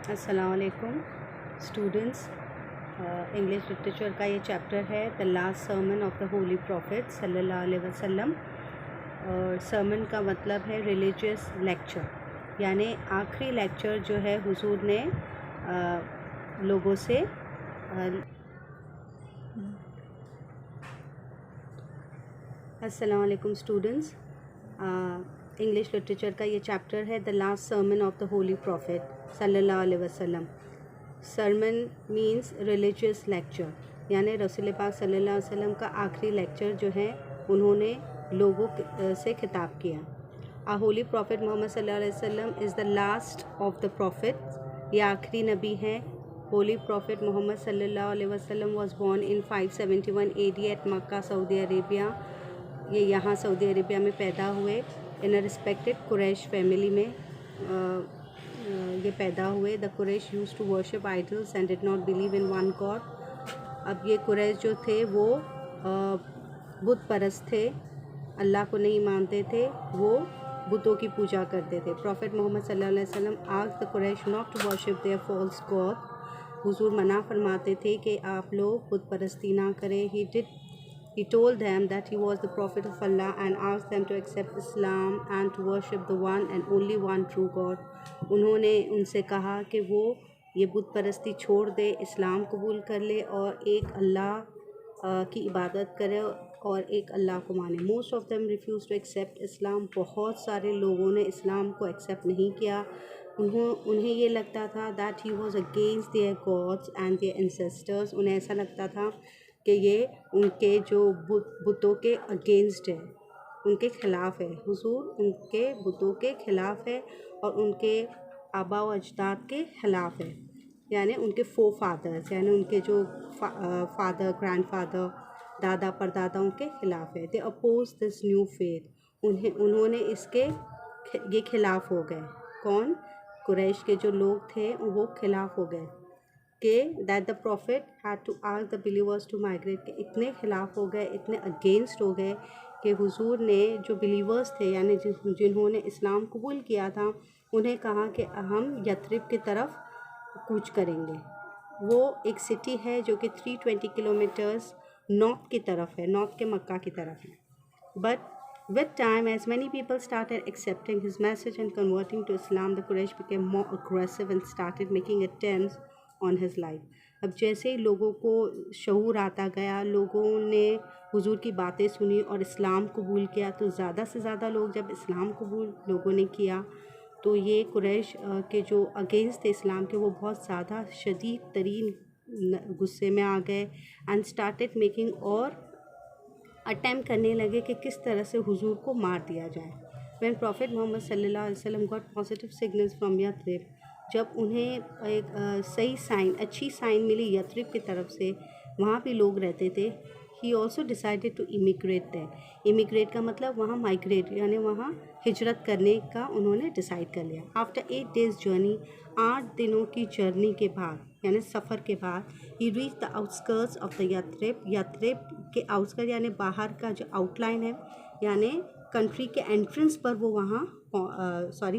अस्सलामुअलैकुम students. English literature का ये चैप्टर है the last sermon of the holy prophet सल्लल्लाहु अलैहि वसल्लम। और सर्मन का मतलब है रिलीजियस लेक्चर, यानी आखिरी लेक्चर जो है हुजूर ने लोगों से अस्सलामुअलैकुम स्टूडेंट्स। इंग्लिश लिटरेचर का ये चैप्टर है the last sermon of the holy prophet सल्लल्लाहु अलैहि वसल्लम। सरमन मींस रिलीजियस लेक्चर, यानी रसूल पाक सल्लल्लाहु अलैहि वसल्लम का आखिरी लेक्चर जो है उन्होंने लोगों से खिताब किया। आ होली प्रॉफिट मोहम्मद सल्लल्लाहु अलैहि वसल्लम is the last of the profit, ये आखिरी नबी है। होली प्रॉफिट मोहम्मद सल्लल्लाहु अलैहि वसल्लम was born in 571 AD at Mecca Saudi Arabia. ये यहाँ सऊदी अरेबिया में पैदा हुए। In a respected Quraysh family में ये पैदा हुए। The Quraysh used to worship idols and did not believe in one God. अब ये कुरैश जो थे वो बुत परस्त थे, अल्लाह को नहीं मानते थे, वो बुतों की पूजा करते थे। प्रॉफिट मोहम्मद सल्लल्लाहु अलैहि वसल्लम asked the Quraysh not to worship their false god. हुजूर मना फरमाते थे कि आप लोग बुत परस्ती ना करें। He told them that he was the prophet of Allah and asked them to accept Islam and to worship the one and only one true God. उन्होंने उनसे कहा कि वो ये बुत परस्ती छोड़ दे, इस्लाम कबूल कर ले और एक अल्लाह की इबादत करे और एक अल्लाह को माने। Most of them refuse to accept Islam. बहुत सारे लोगों ने इस्लाम को एक्सेप्ट नहीं किया। उन्हें ये लगता था that he was against their gods and their ancestors. उन्हें ऐसा लगता था कि ये उनके जो बुतों के अगेंस्ट है, उनके ख़िलाफ़ है। हुजूर उनके बुतों के ख़िलाफ़ है और उनके आबा व अजदाद के ख़िलाफ़ है, यानी उनके फादर्स, यानी उनके जो फादर ग्रैंडफादर दादा परदादाओं के ख़िलाफ़ है। दे अपोज दिस न्यू फेथ। उन्होंने इसके ये ख़िलाफ़ हो गए। कौन? कुरैश के जो लोग थे वो ख़िलाफ़ हो गए कि that the prophet had to ask the believers to migrate, के इतने ख़िलाफ़ हो गए, इतने अगेंस्ट हो गए कि हुजूर ने जो बिलीवर्स थे, यानी जिन्होंने इस्लाम कबूल किया था, उन्हें कहा कि हम यथरिब की तरफ कूच करेंगे। वो एक सिटी है जो कि 320 किलोमीटर्स नॉर्थ की तरफ है, नॉर्थ के मक्का की तरफ है। But with time, as many people started accepting his message and converting to Islam, the Quraysh became more aggressive and started making attempts on his life. अब जैसे ही लोगों को शऊर आता गया, लोगों ने हुजूर की बातें सुनी और इस्लाम कबूल किया, तो ज़्यादा से ज़्यादा लोग जब इस्लाम कबूल लोगों ने किया तो ये कुरैश के जो अगेंस्ट थे इस्लाम के, वो बहुत ज़्यादा शदीद तरीन गुस्से में आ गए एंड स्टार्टेड मेकिंग और अटैम्प्ट करने लगे कि किस तरह से हुजूर को मार दिया जाए। व्हेन प्रॉफिट मोहम्मद सल्लल्लाहु अलैहि वसल्लम गॉट पॉजिटिव सिग्नल्स फ्रॉम यथरिब, जब उन्हें एक सही साइन, अच्छी साइन मिली यथरिब की तरफ से, वहाँ भी लोग रहते थे। He also decided to immigrate there. Immigrate का मतलब वहाँ माइग्रेट, यानी वहाँ हिजरत करने का उन्होंने डिसाइड कर लिया। आफ्टर 8 days जर्नी, 8 दिनों की जर्नी के बाद, यानी सफ़र के बाद, he reach the outskirts of the Yathrib. Yathrib के आउटस्कर्ट यानी बाहर का जो आउटलाइन है, यानी कंट्री के एंट्रेंस पर वो वहाँ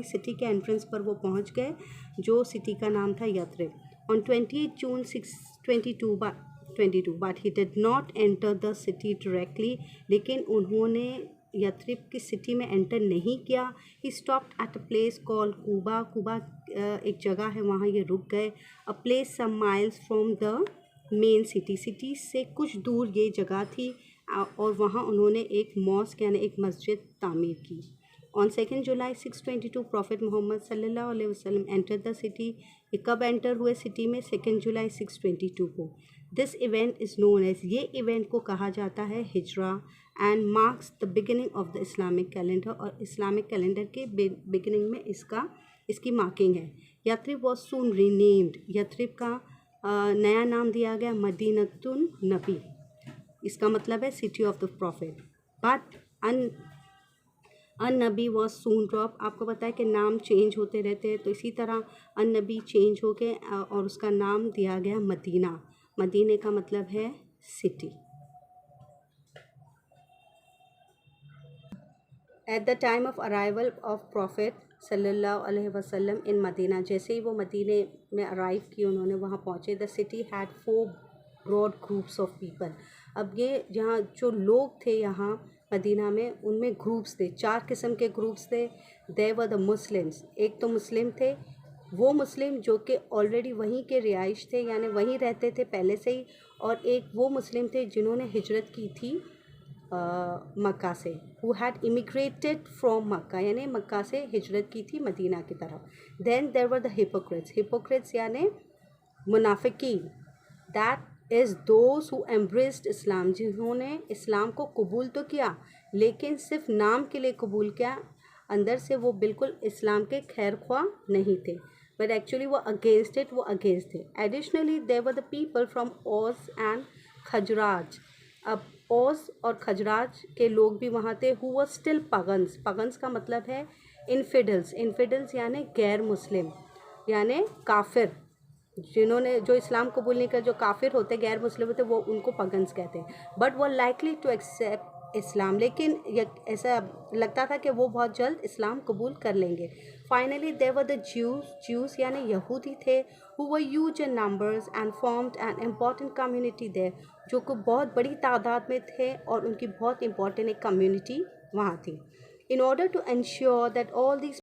सिटी के एंट्रेंस पर वो पहुँच गए, जो सिटी का नाम था Yathrib. On 28 June 622 but he did not enter the city directly, लेकिन उन्होंने यथरिब की सिटी में एंटर नहीं किया। He stopped at a place called Quba. Quba एक जगह है, वहाँ ये रुक गए। A place some miles from the main city से कुछ दूर ये जगह थी और वहाँ उन्होंने एक मॉस्क यानी एक मस्जिद तामीर की। ऑन 2 जुलाई 622 प्रॉफिट मोहम्मद सल्लल्लाहु अलैहि वसल्लम एंटर द सिटी। ये कब एंटर हुए सिटी में? 2 जुलाई 622 को। This event is known as, ये इवेंट को कहा जाता है Hijra, and marks the beginning of the Islamic calendar, और इस्लामिक कैलेंडर के बिगिनिंग में इसकी मार्किंग है। यथरिब वॉज सून रीनेम्ड, यथरिब का नया नाम दिया गया मदीनतुन नबी। इसका मतलब है city of the prophet. But अन नबी वॉज सून ड्रॉप। आपको पता है कि नाम चेंज होते रहते हैं, तो इसी तरह अन नबी चेंज हो के और उसका नाम दिया गया मदीना। मदीने का मतलब है city. At the time of arrival of Prophet सल्लल्लाहु अलैहि वसल्लम इन मदीना, जैसे ही वो मदीने में अराइव किए, उन्होंने वहाँ पहुँचे, the city had 4 broad groups of people. अब ये जहाँ जो लोग थे यहाँ मदीना में, उनमें ग्रुप्स थे, 4 किस्म के ग्रुप्स थे। दे वर द मुस्लिम्स, एक तो मुस्लिम थे, वो मुस्लिम जो कि ऑलरेडी वहीं के रिहाइश थे, यानी वहीं रहते थे पहले से ही, और एक वो मुस्लिम थे जिन्होंने हिजरत की थी मक्का से, who had immigrated from Mecca, यानी मक्का से हिजरत की थी मदीना की तरफ। Then there were the hypocrites, hypocrites यानी मुनाफिकीन, that is those who embraced Islam, जिन्होंने इस्लाम को कबूल तो किया लेकिन सिर्फ नाम के लिए कबूल किया, अंदर से वो बिल्कुल इस्लाम के खैर ख्वाह नहीं थे, बट एक्चुअली वो अगेंस्ट इट, वो अगेंस्ट थे। Additionally there were the people from Aws and Khazraj, अब औस और खजराज के लोग भी वहाँ थे, हु वर स्टिल पगन्स, पगन्स का मतलब है इनफिडल्स, इनफिडल्स यानी गैर मुस्लिम, यानी काफिर, जिन्होंने जो इस्लाम कबूल नहीं कर, जो काफिर होते, गैर मुस्लिम होते, वो उनको पगन्स कहते हैं। बट वो लाइकली टू एक्सेप्ट इस्लाम, लेकिन ऐसा लगता था कि वो बहुत जल्द इस्लाम कबूल कर लेंगे। Finally there were the Jews, Jews यानी यहूदी थे, who were huge in numbers and formed an important community there, जो को बहुत बड़ी तादाद में थे और उनकी बहुत इंपॉर्टेंट एक कम्युनिटी वहाँ थी। In order to ensure that all these